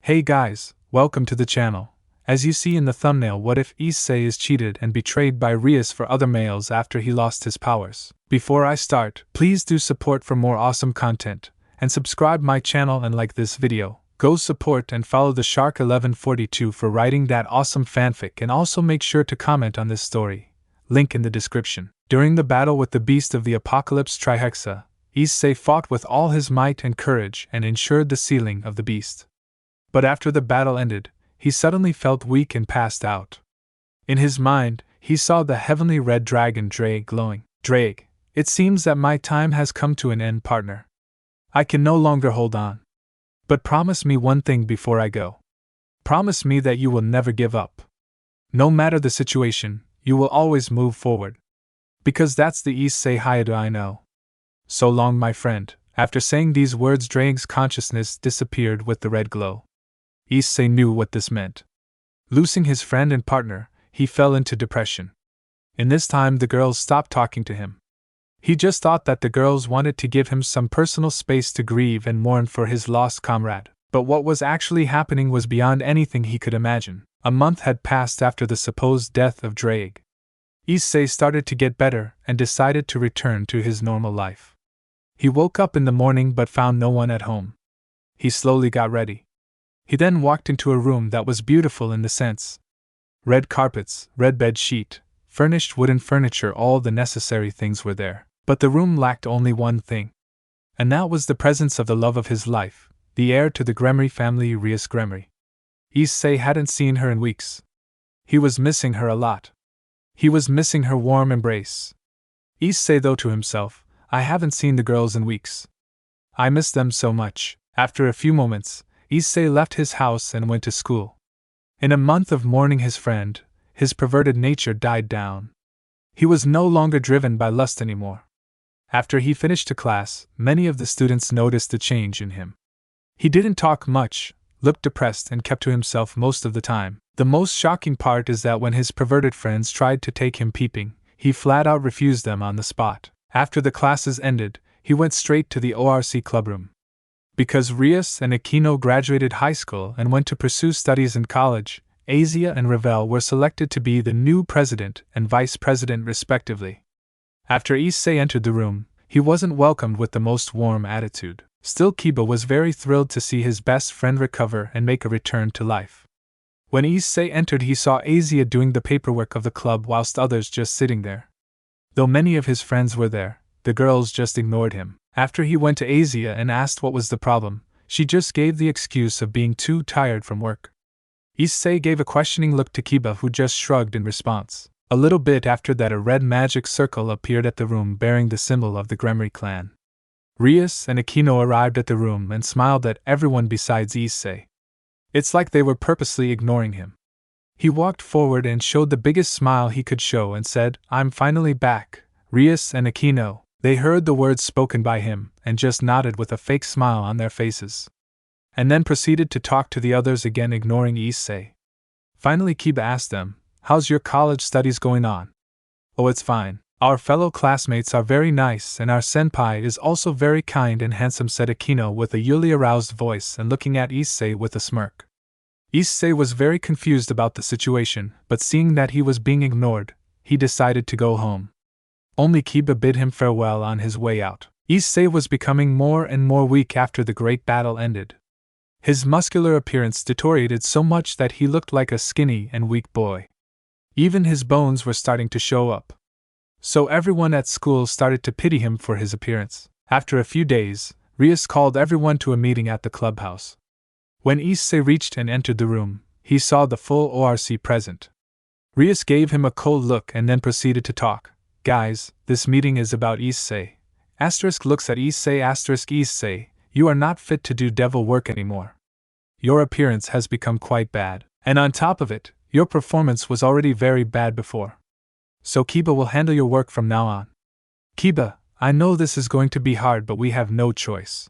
Hey guys, welcome to the channel. As you see in the thumbnail, what if Issei is cheated and betrayed by Rias for other males after he lost his powers? Before I start, please do support for more awesome content, and subscribe my channel and like this video. Go support and follow the Shark 1142 for writing that awesome fanfic, and also make sure to comment on this story. Link in the description. During the battle with the Beast of the Apocalypse Trihexa, Issei fought with all his might and courage and ensured the sealing of the beast. But after the battle ended, he suddenly felt weak and passed out. In his mind, he saw the heavenly red dragon Draig glowing. Draig, it seems that my time has come to an end, partner. I can no longer hold on. But promise me one thing before I go. Promise me that you will never give up. No matter the situation, you will always move forward. Because that's the Issei Hayate I know. So long, my friend. After saying these words, Draig's consciousness disappeared with the red glow. Issei knew what this meant. Losing his friend and partner, he fell into depression. In this time, the girls stopped talking to him. He just thought that the girls wanted to give him some personal space to grieve and mourn for his lost comrade. But what was actually happening was beyond anything he could imagine. A month had passed after the supposed death of Draig. Issei started to get better and decided to return to his normal life. He woke up in the morning but found no one at home. He slowly got ready. He then walked into a room that was beautiful in the sense. Red carpets, red bed sheet, furnished wooden furniture, all the necessary things were there. But the room lacked only one thing. And that was the presence of the love of his life, the heir to the Gremory family, Rias Gremory. Issei hadn't seen her in weeks. He was missing her a lot. He was missing her warm embrace. Issei thought to himself, I haven't seen the girls in weeks. I miss them so much. After a few moments, Issei left his house and went to school. In a month of mourning his friend, his perverted nature died down. He was no longer driven by lust anymore. After he finished a class, many of the students noticed the change in him. He didn't talk much, looked depressed, and kept to himself most of the time. The most shocking part is that when his perverted friends tried to take him peeping, he flat out refused them on the spot. After the classes ended, he went straight to the ORC clubroom. Because Rias and Aquino graduated high school and went to pursue studies in college, Issei and Ravel were selected to be the new president and vice president respectively. After Issei entered the room, he wasn't welcomed with the most warm attitude. Still, Kiba was very thrilled to see his best friend recover and make a return to life. When Issei entered, he saw Issei doing the paperwork of the club whilst others just sitting there. Though many of his friends were there, the girls just ignored him. After he went to Issei and asked what was the problem, she just gave the excuse of being too tired from work. Issei gave a questioning look to Kiba, who just shrugged in response. A little bit after that, a red magic circle appeared at the room bearing the symbol of the Gremory clan. Rias and Aquino arrived at the room and smiled at everyone besides Issei. It's like they were purposely ignoring him. He walked forward and showed the biggest smile he could show and said, I'm finally back, Rias and Aquino. They heard the words spoken by him and just nodded with a fake smile on their faces. And then proceeded to talk to the others again, ignoring Issei. Finally, Kiba asked them, how's your college studies going on? Oh, it's fine. Our fellow classmates are very nice and our senpai is also very kind and handsome, said Aquino with a really aroused voice and looking at Issei with a smirk. Issei was very confused about the situation, but seeing that he was being ignored, he decided to go home. Only Kiba bid him farewell on his way out. Issei was becoming more and more weak after the great battle ended. His muscular appearance deteriorated so much that he looked like a skinny and weak boy. Even his bones were starting to show up. So everyone at school started to pity him for his appearance. After a few days, Rias called everyone to a meeting at the clubhouse. When Issei reached and entered the room, he saw the full ORC present. Rias gave him a cold look and then proceeded to talk. Guys, this meeting is about Issei. Asterisk looks at Issei. Asterisk Issei, you are not fit to do devil work anymore. Your appearance has become quite bad. And on top of it, your performance was already very bad before. So Kiba will handle your work from now on. Kiba, I know this is going to be hard, but we have no choice.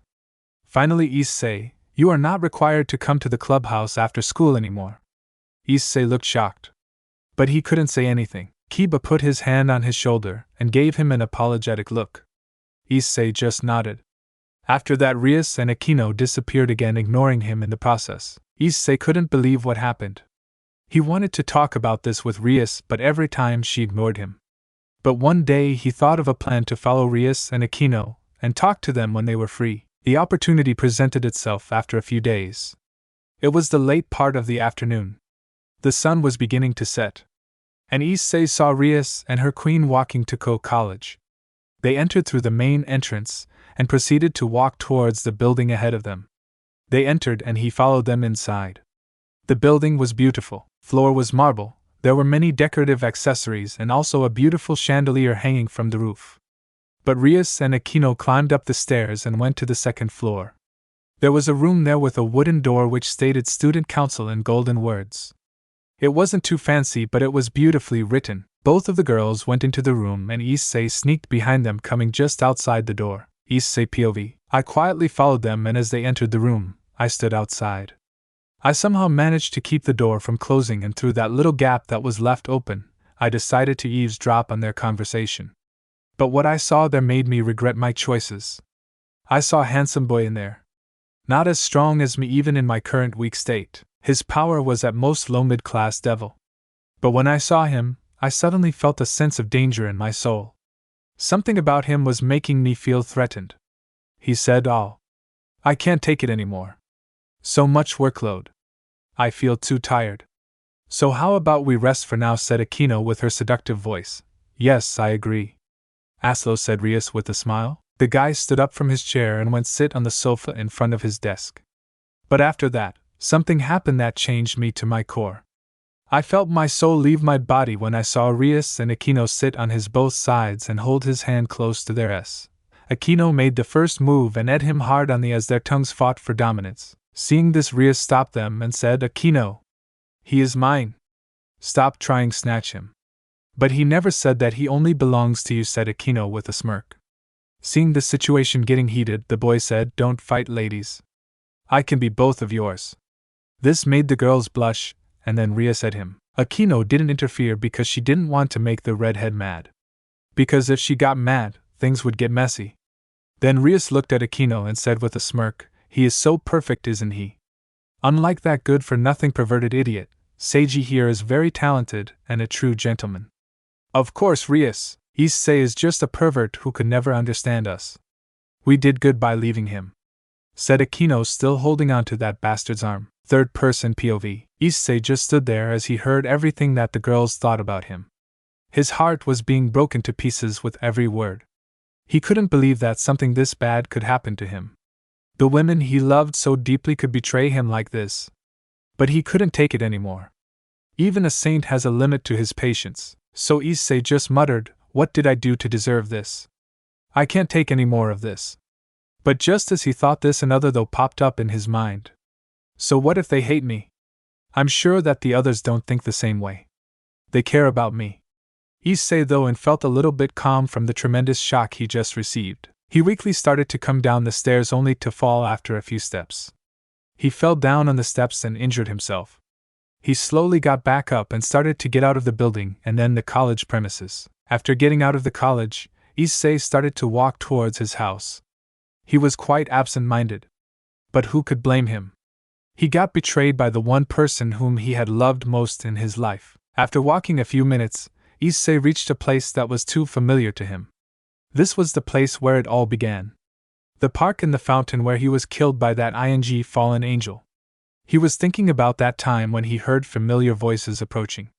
Finally, Issei, you are not required to come to the clubhouse after school anymore. Issei looked shocked. But he couldn't say anything. Kiba put his hand on his shoulder and gave him an apologetic look. Issei just nodded. After that, Rias and Aquino disappeared again, ignoring him in the process. Issei couldn't believe what happened. He wanted to talk about this with Rias, but every time she ignored him. But one day he thought of a plan to follow Rias and Aquino, and talk to them when they were free. The opportunity presented itself after a few days. It was the late part of the afternoon. The sun was beginning to set. And Issei saw Rias and her queen walking to college. They entered through the main entrance, and proceeded to walk towards the building ahead of them. They entered and he followed them inside. The building was beautiful. Floor was marble, there were many decorative accessories and also a beautiful chandelier hanging from the roof. But Rias and Aquino climbed up the stairs and went to the second floor. There was a room there with a wooden door which stated Student Council in golden words. It wasn't too fancy, but it was beautifully written. Both of the girls went into the room and Issei sneaked behind them, coming just outside the door. Issei POV. I quietly followed them, and as they entered the room, I stood outside. I somehow managed to keep the door from closing, and through that little gap that was left open, I decided to eavesdrop on their conversation. But what I saw there made me regret my choices. I saw a handsome boy in there. Not as strong as me even in my current weak state. His power was at most low mid-class devil. But when I saw him, I suddenly felt a sense of danger in my soul. Something about him was making me feel threatened. He said, "Oh, I can't take it anymore. So much workload. I feel too tired. So how about we rest for now," said Aquino with her seductive voice. "Yes, I agree." Aslo, said Rias with a smile. The guy stood up from his chair and went sit on the sofa in front of his desk. But after that, something happened that changed me to my core. I felt my soul leave my body when I saw Rias and Aquino sit on his both sides and hold his hand close to theirs. Aquino made the first move and ate him hard on the as their tongues fought for dominance. Seeing this, Rias stopped them and said, "Aquino, he is mine. Stop trying snatch him." "But he never said that, he only belongs to you," said Aquino with a smirk. Seeing the situation getting heated, the boy said, "Don't fight, ladies. I can be both of yours." This made the girls blush, and then Rias said him. Aquino didn't interfere because she didn't want to make the redhead mad. Because if she got mad, things would get messy. Then Rias looked at Aquino and said with a smirk, "He is so perfect, isn't he? Unlike that good-for-nothing perverted idiot, Seiji here is very talented and a true gentleman." "Of course, Rias, Issei is just a pervert who could never understand us. We did good by leaving him," said Aquino, still holding on to that bastard's arm. Third person POV. Issei just stood there as he heard everything that the girls thought about him. His heart was being broken to pieces with every word. He couldn't believe that something this bad could happen to him. The women he loved so deeply could betray him like this. But he couldn't take it anymore. Even a saint has a limit to his patience, so Issei just muttered, "What did I do to deserve this? I can't take any more of this." But just as he thought this, another thought popped up in his mind. So what if they hate me? I'm sure that the others don't think the same way. They care about me. Issei though and felt a little bit calm from the tremendous shock he just received. He weakly started to come down the stairs only to fall after a few steps. He fell down on the steps and injured himself. He slowly got back up and started to get out of the building and then the college premises. After getting out of the college, Issei started to walk towards his house. He was quite absent-minded. But who could blame him? He got betrayed by the one person whom he had loved most in his life. After walking a few minutes, Issei reached a place that was too familiar to him. This was the place where it all began. The park and the fountain where he was killed by that fallen angel. He was thinking about that time when he heard familiar voices approaching.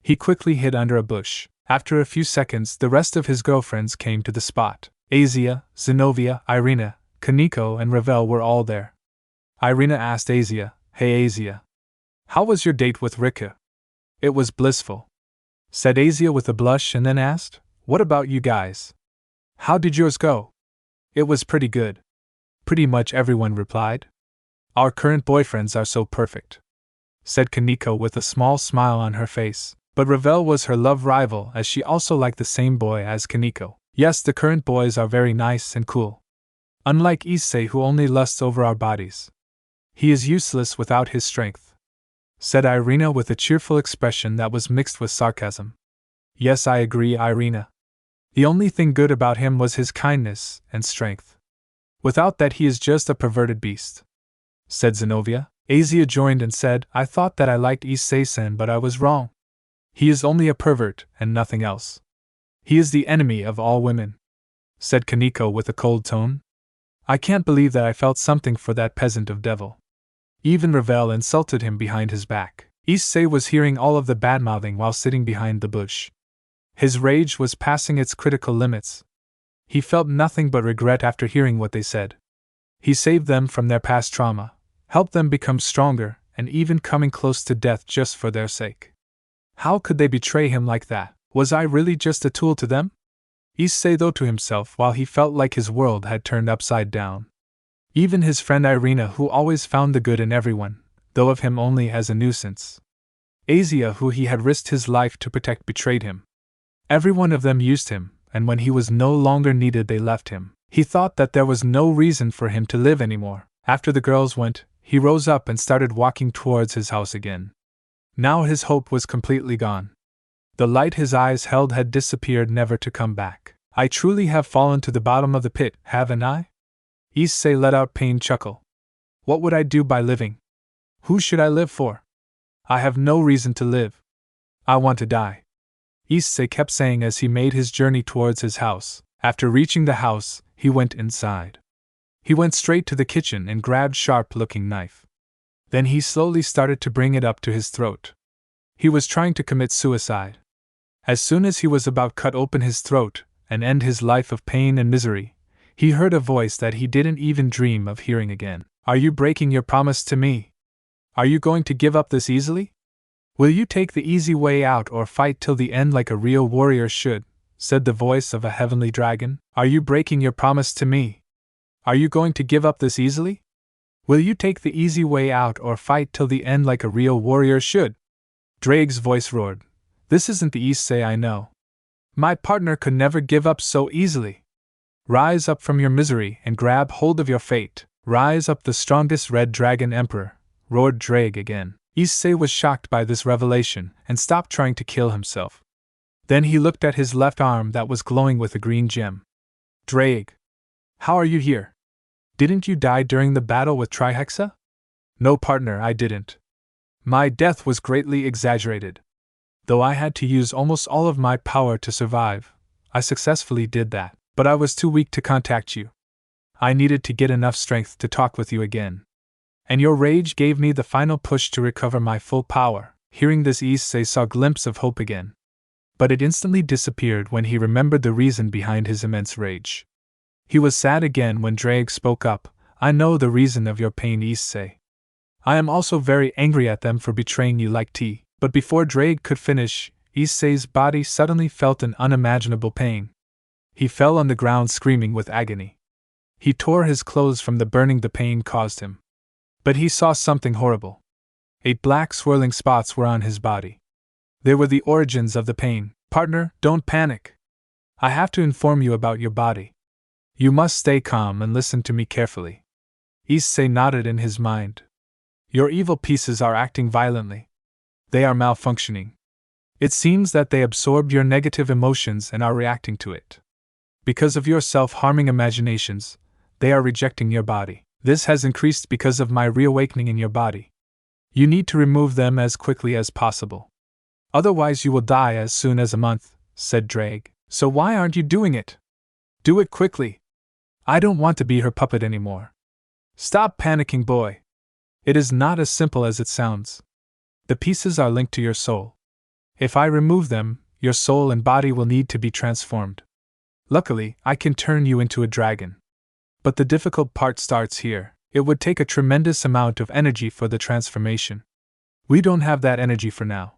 He quickly hid under a bush. After a few seconds, the rest of his girlfriends came to the spot. Issei, Zenobia, Irina, Kaneko and Ravel were all there. Irina asked Issei, "Hey Issei, how was your date with Rika?" "It was blissful," said Issei with a blush, and then asked, "What about you guys? How did yours go?" "It was pretty good." Pretty much everyone replied. "Our current boyfriends are so perfect," said Kaneko with a small smile on her face. But Ravel was her love rival, as she also liked the same boy as Kaneko. "Yes, the current boys are very nice and cool. Unlike Issei, who only lusts over our bodies. He is useless without his strength," said Irina with a cheerful expression that was mixed with sarcasm. "Yes, I agree, Irina. The only thing good about him was his kindness and strength. Without that, he is just a perverted beast," said Zenobia. Issei joined and said, I thought that I liked Issei-sen, but I was wrong. He is only a pervert, and nothing else. He is the enemy of all women, said Kaneko with a cold tone. I can't believe that I felt something for that peasant of devil. Even Ravel insulted him behind his back. Issei was hearing all of the badmouthing while sitting behind the bush. His rage was passing its critical limits. He felt nothing but regret after hearing what they said. He saved them from their past trauma, helped them become stronger, and even coming close to death just for their sake. How could they betray him like that? Was I really just a tool to them? Issei thought to himself while he felt like his world had turned upside down. Even his friend Irina, who always found the good in everyone, though of him only as a nuisance. Asia, who he had risked his life to protect, betrayed him. Every one of them used him, and when he was no longer needed they left him. He thought that there was no reason for him to live anymore. After the girls went, he rose up and started walking towards his house again. Now his hope was completely gone. The light his eyes held had disappeared, never to come back. I truly have fallen to the bottom of the pit, haven't I? Issei let out a pained chuckle. What would I do by living? Who should I live for? I have no reason to live. I want to die, Issei kept saying as he made his journey towards his house. After reaching the house, he went inside. He went straight to the kitchen and grabbed a sharp-looking knife. Then he slowly started to bring it up to his throat. He was trying to commit suicide. As soon as he was about to cut open his throat and end his life of pain and misery, he heard a voice that he didn't even dream of hearing again. Are you breaking your promise to me? Are you going to give up this easily? Will you take the easy way out or fight till the end like a real warrior should? Said the voice of a heavenly dragon. Are you breaking your promise to me? Are you going to give up this easily? Will you take the easy way out or fight till the end like a real warrior should? Draig's voice roared. This isn't the Issei I know. My partner could never give up so easily. Rise up from your misery and grab hold of your fate. Rise up, the strongest red dragon emperor, roared Draig again. Issei was shocked by this revelation and stopped trying to kill himself. Then he looked at his left arm that was glowing with a green gem. Draig, how are you here? Didn't you die during the battle with Trihexa? No, partner, I didn't. My death was greatly exaggerated. Though I had to use almost all of my power to survive, I successfully did that, but I was too weak to contact you. I needed to get enough strength to talk with you again. And your rage gave me the final push to recover my full power. Hearing this, Issei saw a glimpse of hope again. But it instantly disappeared when he remembered the reason behind his immense rage. He was sad again when Draig spoke up. I know the reason of your pain, Issei. I am also very angry at them for betraying you like tea. But before Draig could finish, Issei's body suddenly felt an unimaginable pain. He fell on the ground screaming with agony. He tore his clothes from the burning the pain caused him. But he saw something horrible. 8 black swirling spots were on his body. They were the origins of the pain. Partner, don't panic. I have to inform you about your body. You must stay calm and listen to me carefully. Issei nodded in his mind. Your evil pieces are acting violently. They are malfunctioning. It seems that they absorbed your negative emotions and are reacting to it. Because of your self-harming imaginations, they are rejecting your body. This has increased because of my reawakening in your body. You need to remove them as quickly as possible. Otherwise you will die as soon as a month, said Draig. So why aren't you doing it? Do it quickly. I don't want to be her puppet anymore. Stop panicking, boy. It is not as simple as it sounds. The pieces are linked to your soul. If I remove them, your soul and body will need to be transformed. Luckily, I can turn you into a dragon. But the difficult part starts here. It would take a tremendous amount of energy for the transformation. We don't have that energy for now.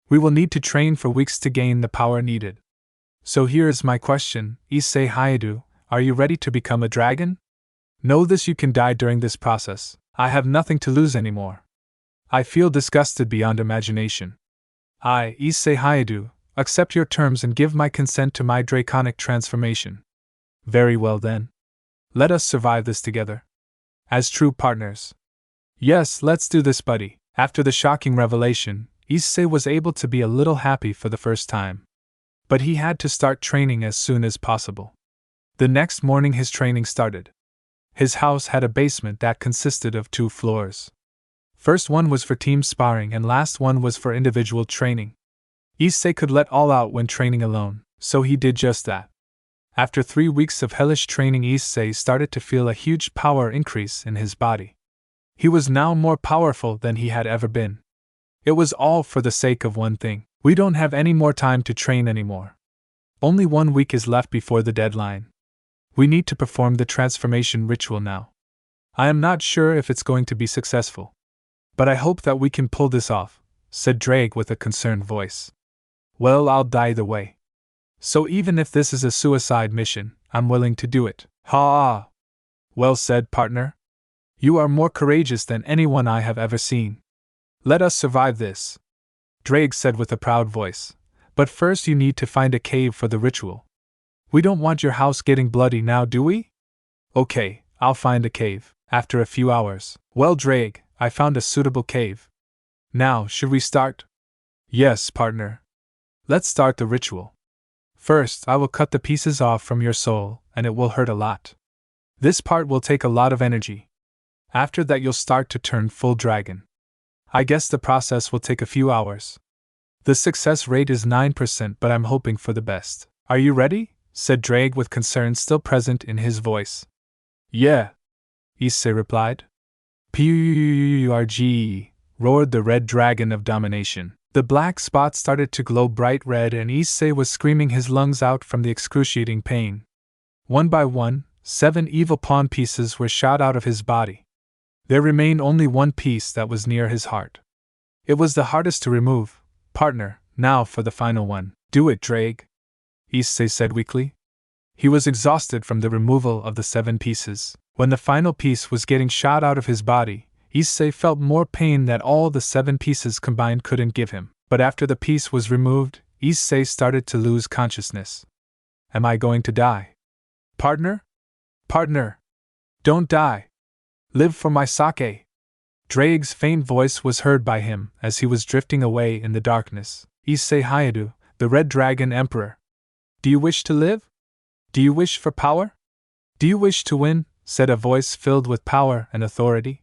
We will need to train for weeks to gain the power needed. So here is my question, Issei Hayato, are you ready to become a dragon? Know this: you can die during this process. I have nothing to lose anymore. I feel disgusted beyond imagination. I, Issei Hayato, accept your terms and give my consent to my draconic transformation. Very well then. Let us survive this together. As true partners. Yes, let's do this, buddy. After the shocking revelation, Issei was able to be a little happy for the first time. But he had to start training as soon as possible. The next morning his training started. His house had a basement that consisted of 2 floors. First one was for team sparring and last one was for individual training. Issei could let all out when training alone, so he did just that. After 3 weeks of hellish training, Issei started to feel a huge power increase in his body. He was now more powerful than he had ever been. It was all for the sake of one thing. We don't have any more time to train anymore. Only 1 week is left before the deadline. We need to perform the transformation ritual now. I am not sure if it's going to be successful. But I hope that we can pull this off, said Draig with a concerned voice. Well, I'll die either way. So even if this is a suicide mission, I'm willing to do it. Ha! Well said, partner. You are more courageous than anyone I have ever seen. Let us survive this, Draig said with a proud voice. But first you need to find a cave for the ritual. We don't want your house getting bloody now, do we? Okay, I'll find a cave. After a few hours. Well, Draig, I found a suitable cave. Now, should we start? Yes, partner. Let's start the ritual. First, I will cut the pieces off from your soul, and it will hurt a lot. This part will take a lot of energy. After that, you'll start to turn full dragon. I guess the process will take a few hours. The success rate is 9%, but I'm hoping for the best. Are you ready? Said Draig with concern still present in his voice. Yeah, Issei replied. Purge, roared the red dragon of domination. The black spot started to glow bright red and Issei was screaming his lungs out from the excruciating pain. One by one, 7 evil pawn pieces were shot out of his body. There remained only 1 piece that was near his heart. It was the hardest to remove. Partner, now for the final one. Do it, Draig, Issei said weakly. He was exhausted from the removal of the 7 pieces. When the final piece was getting shot out of his body, Issei felt more pain that all the 7 pieces combined couldn't give him. But after the piece was removed, Issei started to lose consciousness. Am I going to die? Partner? Partner! Don't die! Live for my sake! Draig's faint voice was heard by him as he was drifting away in the darkness. Issei Hayadu, the Red Dragon Emperor. Do you wish to live? Do you wish for power? Do you wish to win? Said a voice filled with power and authority.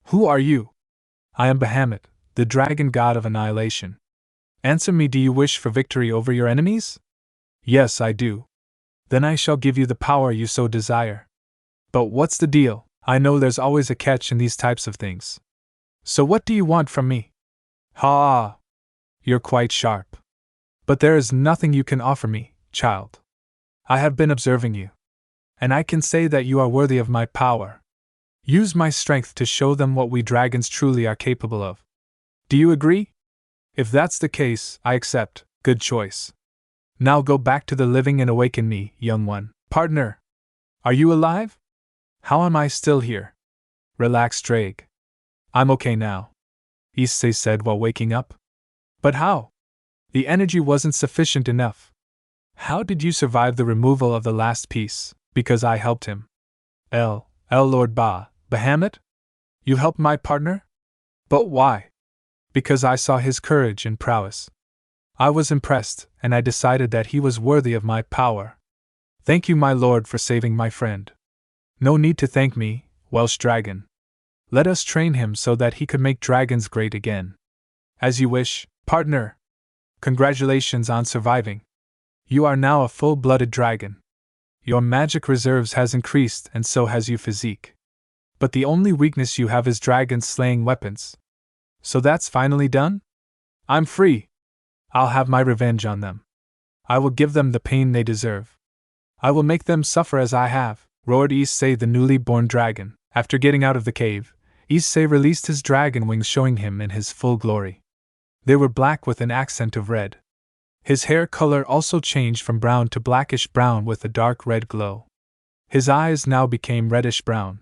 Who are you? I am Bahamut, the dragon god of annihilation. Answer me, do you wish for victory over your enemies? Yes, I do. Then I shall give you the power you so desire. But what's the deal? I know there's always a catch in these types of things. So what do you want from me? Ha! You're quite sharp. But there is nothing you can offer me, child. I have been observing you. And I can say that you are worthy of my power. Use my strength to show them what we dragons truly are capable of. Do you agree? If that's the case, I accept. Good choice. Now go back to the living and awaken me, young one. Partner! Are you alive? How am I still here? Relax, Draig. I'm okay now, Issei said while waking up. But how? The energy wasn't sufficient enough. How did you survive the removal of the last piece? Because I helped him. Lord Bahamut? You helped my partner? But why? Because I saw his courage and prowess. I was impressed, and I decided that he was worthy of my power. Thank you, my lord, for saving my friend. No need to thank me, Welsh dragon. Let us train him so that he could make dragons great again. As you wish, partner. Congratulations on surviving. You are now a full-blooded dragon. Your magic reserves has increased and so has your physique. But the only weakness you have is dragons slaying weapons. So that's finally done? I'm free. I'll have my revenge on them. I will give them the pain they deserve. I will make them suffer as I have, roared Issei the newly born dragon. After getting out of the cave, Issei released his dragon wings, showing him in his full glory. They were black with an accent of red. His hair color also changed from brown to blackish brown with a dark red glow. His eyes now became reddish brown.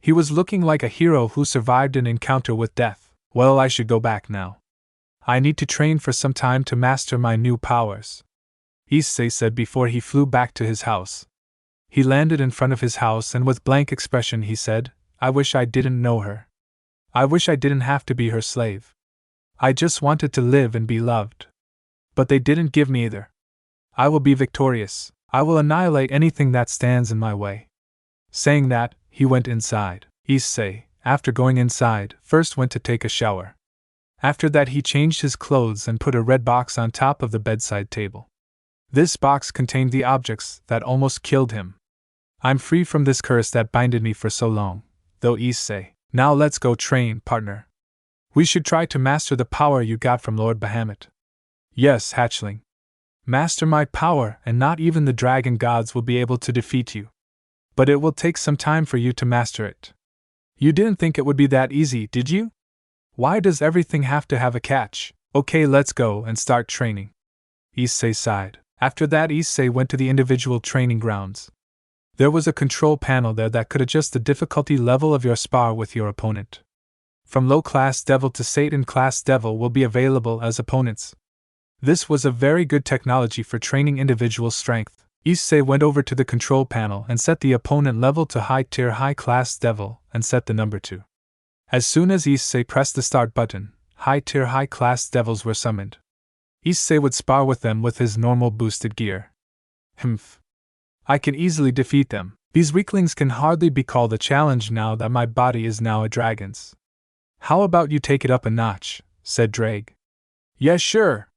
He was looking like a hero who survived an encounter with death. Well, I should go back now. I need to train for some time to master my new powers, Issei said before he flew back to his house. He landed in front of his house and with blank expression he said, I wish I didn't know her. I wish I didn't have to be her slave. I just wanted to live and be loved. But they didn't give me either. I will be victorious. I will annihilate anything that stands in my way. Saying that, he went inside. Issei, after going inside, first went to take a shower. After that, he changed his clothes and put a red box on top of the bedside table. This box contained the objects that almost killed him. I'm free from this curse that binded me for so long, though Issei. Now let's go train, partner. We should try to master the power you got from Lord Bahamut. Yes, hatchling. Master my power, and not even the dragon gods will be able to defeat you. But it will take some time for you to master it. You didn't think it would be that easy, did you? Why does everything have to have a catch? Okay, let's go and start training. Issei sighed. After that, Issei went to the individual training grounds. There was a control panel there that could adjust the difficulty level of your spar with your opponent. From low-class devil to Satan-class devil will be available as opponents. This was a very good technology for training individual strength. Issei went over to the control panel and set the opponent level to high-tier high-class devil and set the number 2. As soon as Issei pressed the start button, high-tier high-class devils were summoned. Issei would spar with them with his normal boosted gear. Humph. I can easily defeat them. These weaklings can hardly be called a challenge now that my body is now a dragon's. How about you take it up a notch, said Draig. Yes, sure.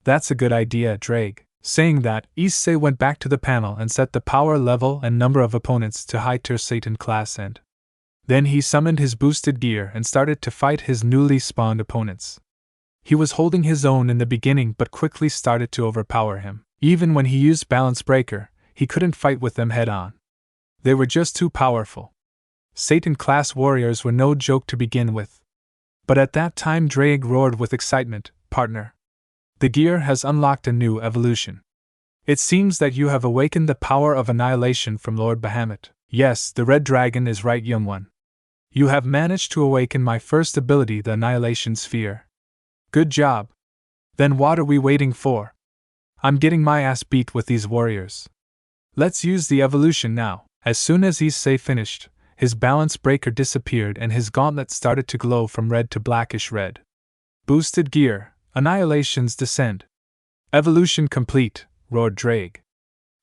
That's a good idea, Draig. Saying that, Issei went back to the panel and set the power level and number of opponents to high-tier Satan class and then he summoned his boosted gear and started to fight his newly spawned opponents. He was holding his own in the beginning but quickly started to overpower him. Even when he used Balance Breaker, he couldn't fight with them head-on. They were just too powerful. Satan-class warriors were no joke to begin with. But at that time Draig roared with excitement, partner. The gear has unlocked a new evolution. It seems that you have awakened the power of annihilation from Lord Bahamut. Yes, the red dragon is right, young one. You have managed to awaken my first ability, the Annihilation Sphere. Good job. Then what are we waiting for? I'm getting my ass beat with these warriors. Let's use the evolution now. As soon as Issei finished, his balance breaker disappeared and his gauntlet started to glow from red to blackish red. Boosted gear, Annihilation's Descent. Evolution complete, roared Draig.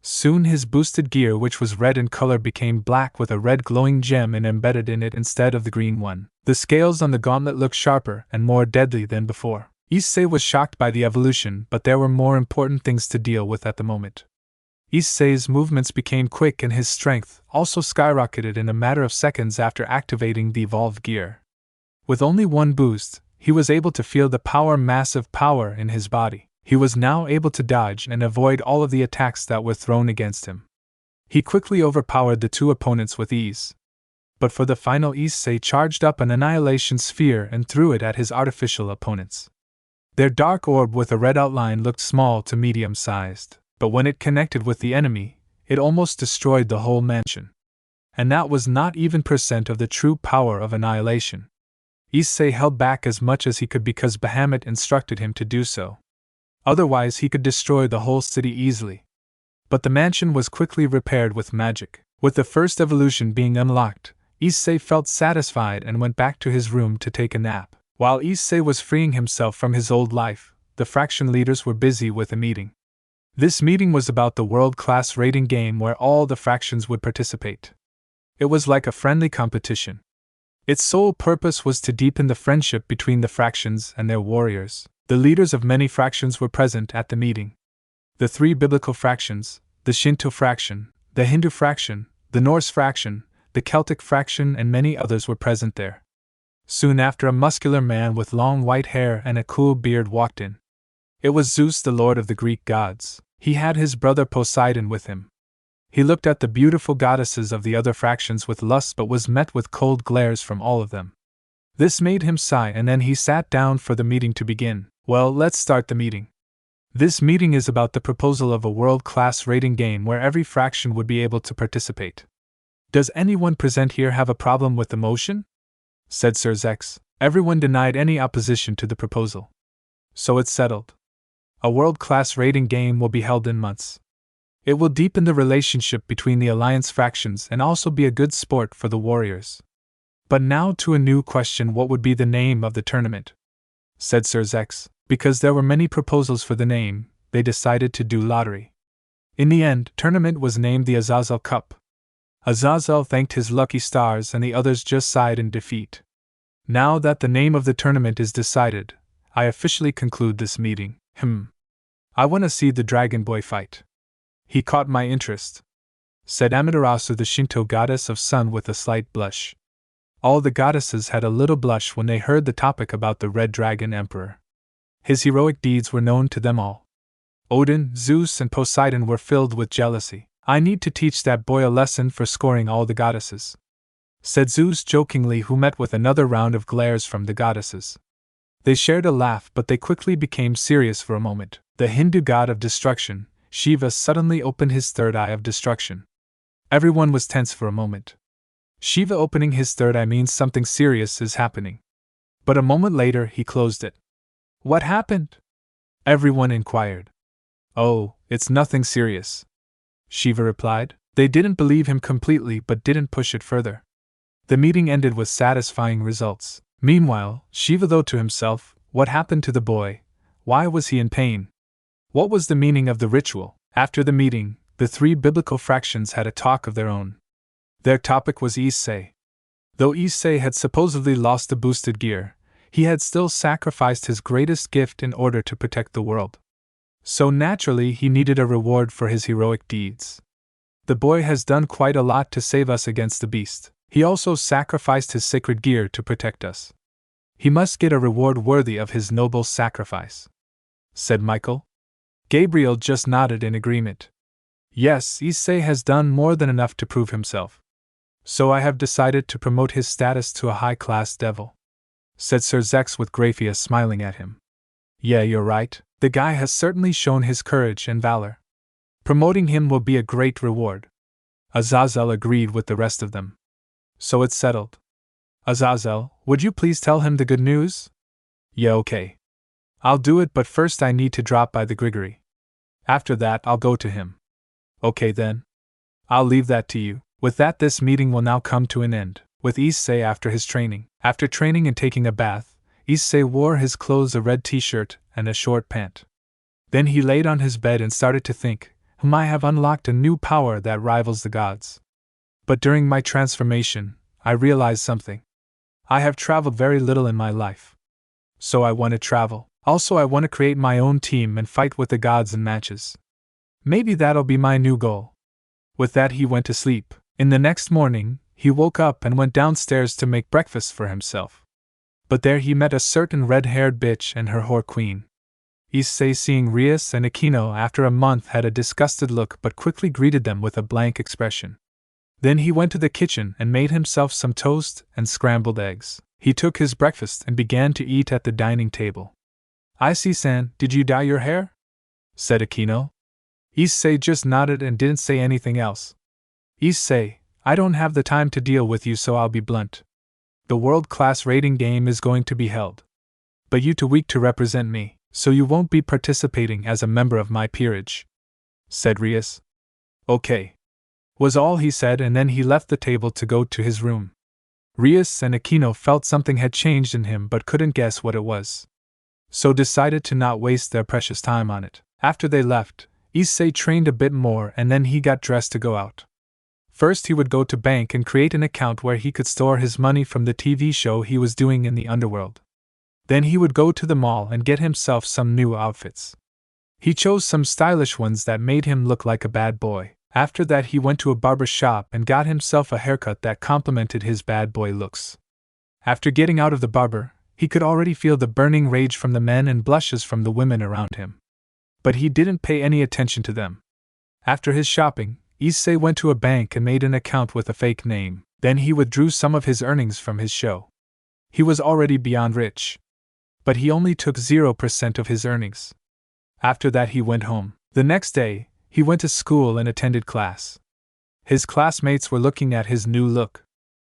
Soon his boosted gear, which was red in color, became black with a red glowing gem embedded in it instead of the green one. The scales on the gauntlet looked sharper and more deadly than before. Issei was shocked by the evolution, but there were more important things to deal with at the moment. Issei's movements became quick and his strength also skyrocketed in a matter of seconds after activating the evolved gear. With only one boost, he was able to feel the massive power in his body. He was now able to dodge and avoid all of the attacks that were thrown against him. He quickly overpowered the two opponents with ease. But for the final, Issei charged up an Annihilation Sphere and threw it at his artificial opponents. Their dark orb with a red outline looked small to medium-sized, but when it connected with the enemy, it almost destroyed the whole mansion. And that was not even % of the true power of annihilation. Issei held back as much as he could because Bahamut instructed him to do so. Otherwise he could destroy the whole city easily. But the mansion was quickly repaired with magic. With the first evolution being unlocked, Issei felt satisfied and went back to his room to take a nap. While Issei was freeing himself from his old life, the faction leaders were busy with a meeting. This meeting was about the world-class raiding game where all the factions would participate. It was like a friendly competition. Its sole purpose was to deepen the friendship between the factions and their warriors. The leaders of many factions were present at the meeting. The 3 biblical factions, the Shinto faction, the Hindu faction, the Norse faction, the Celtic faction, and many others were present there. Soon after, a muscular man with long white hair and a cool beard walked in. It was Zeus, the lord of the Greek gods. He had his brother Poseidon with him. He looked at the beautiful goddesses of the other factions with lust but was met with cold glares from all of them. This made him sigh, and then he sat down for the meeting to begin. Well, let's start the meeting. This meeting is about the proposal of a world-class raiding game where every faction would be able to participate. Does anyone present here have a problem with the motion? Said Sir Zex. Everyone denied any opposition to the proposal. So it's settled. A world-class raiding game will be held in months. It will deepen the relationship between the alliance factions and also be a good sport for the warriors. But now to a new question: what would be the name of the tournament? Said Sir Zex. Because there were many proposals for the name, they decided to do lottery. In the end, tournament was named the Azazel Cup. Azazel thanked his lucky stars and the others just sighed in defeat. Now that the name of the tournament is decided, I officially conclude this meeting. I want to see the Dragon Boy fight. He caught my interest, said Amaterasu, the Shinto goddess of sun, with a slight blush. All the goddesses had a little blush when they heard the topic about the Red Dragon Emperor. His heroic deeds were known to them all. Odin, Zeus, and Poseidon were filled with jealousy. I need to teach that boy a lesson for scoring all the goddesses, said Zeus jokingly, who met with another round of glares from the goddesses. They shared a laugh, but they quickly became serious for a moment. The Hindu god of destruction, Shiva, suddenly opened his third eye of destruction. Everyone was tense for a moment. Shiva opening his third eye means something serious is happening. But a moment later he closed it. What happened? Everyone inquired. Oh, it's nothing serious, Shiva replied. They didn't believe him completely but didn't push it further. The meeting ended with satisfying results. Meanwhile, Shiva thought to himself, what happened to the boy? Why was he in pain? What was the meaning of the ritual? After the meeting, the three biblical fractions had a talk of their own. Their topic was Issei. Though Issei had supposedly lost the boosted gear, he had still sacrificed his greatest gift in order to protect the world. So naturally he needed a reward for his heroic deeds. The boy has done quite a lot to save us against the beast. He also sacrificed his sacred gear to protect us. He must get a reward worthy of his noble sacrifice, said Michael. Gabriel just nodded in agreement. Yes, Issei has done more than enough to prove himself. So I have decided to promote his status to a high-class devil, said Sir Zex with Graphia smiling at him. Yeah, you're right, the guy has certainly shown his courage and valor. Promoting him will be a great reward. Azazel agreed with the rest of them. So it's settled. Azazel, would you please tell him the good news? Yeah, okay. I'll do it, but first I need to drop by the Grigori. After that I'll go to him. Okay then. I'll leave that to you. With that, this meeting will now come to an end. With Issei after his training. After training and taking a bath, Issei wore his clothes, a red t-shirt and a short pant. Then he laid on his bed and started to think, I have unlocked a new power that rivals the gods. But during my transformation, I realized something. I have traveled very little in my life. So I want to travel. Also, I want to create my own team and fight with the gods in matches. Maybe that'll be my new goal. With that, he went to sleep. In the next morning, he woke up and went downstairs to make breakfast for himself. But there he met a certain red-haired bitch and her whore queen. Issei, seeing Rias and Aquino after a month, had a disgusted look but quickly greeted them with a blank expression. Then he went to the kitchen and made himself some toast and scrambled eggs. He took his breakfast and began to eat at the dining table. Issei-san, did you dye your hair? Said Aquino. Issei just nodded and didn't say anything else. Issei, I don't have the time to deal with you, so I'll be blunt. The world-class rating game is going to be held. But you're too weak to represent me, so you won't be participating as a member of my peerage, said Rias. Okay, was all he said, and then he left the table to go to his room. Rias and Aquino felt something had changed in him but couldn't guess what it was, so decided to not waste their precious time on it. After they left, Issei trained a bit more and then he got dressed to go out. First he would go to bank and create an account where he could store his money from the TV show he was doing in the underworld. Then he would go to the mall and get himself some new outfits. He chose some stylish ones that made him look like a bad boy. After that he went to a barber shop and got himself a haircut that complemented his bad boy looks. After getting out of the barber, he could already feel the burning rage from the men and blushes from the women around him. But he didn't pay any attention to them. After his shopping, Issei went to a bank and made an account with a fake name. Then he withdrew some of his earnings from his show. He was already beyond rich. But he only took 0% of his earnings. After that he went home. The next day, he went to school and attended class. His classmates were looking at his new look.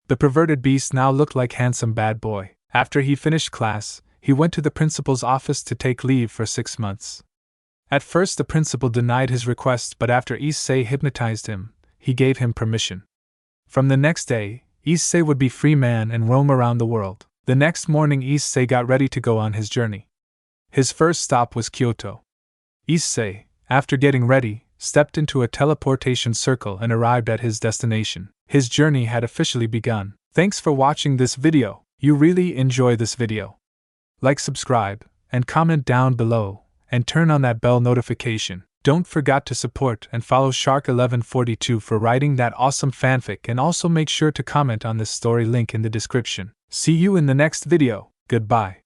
The perverted beast now looked like handsome bad boy. After he finished class, he went to the principal's office to take leave for 6 months. At first the principal denied his request, but after Issei hypnotized him, he gave him permission. From the next day, Issei would be free man and roam around the world. The next morning Issei got ready to go on his journey. His first stop was Kyoto. Issei, after getting ready, stepped into a teleportation circle and arrived at his destination. His journey had officially begun. Thanks for watching this video. You really enjoy this video. Like, subscribe, and comment down below, and turn on that bell notification. Don't forget to support and follow Shark1142 for writing that awesome fanfic, and also make sure to comment on this story, link in the description. See you in the next video. Goodbye.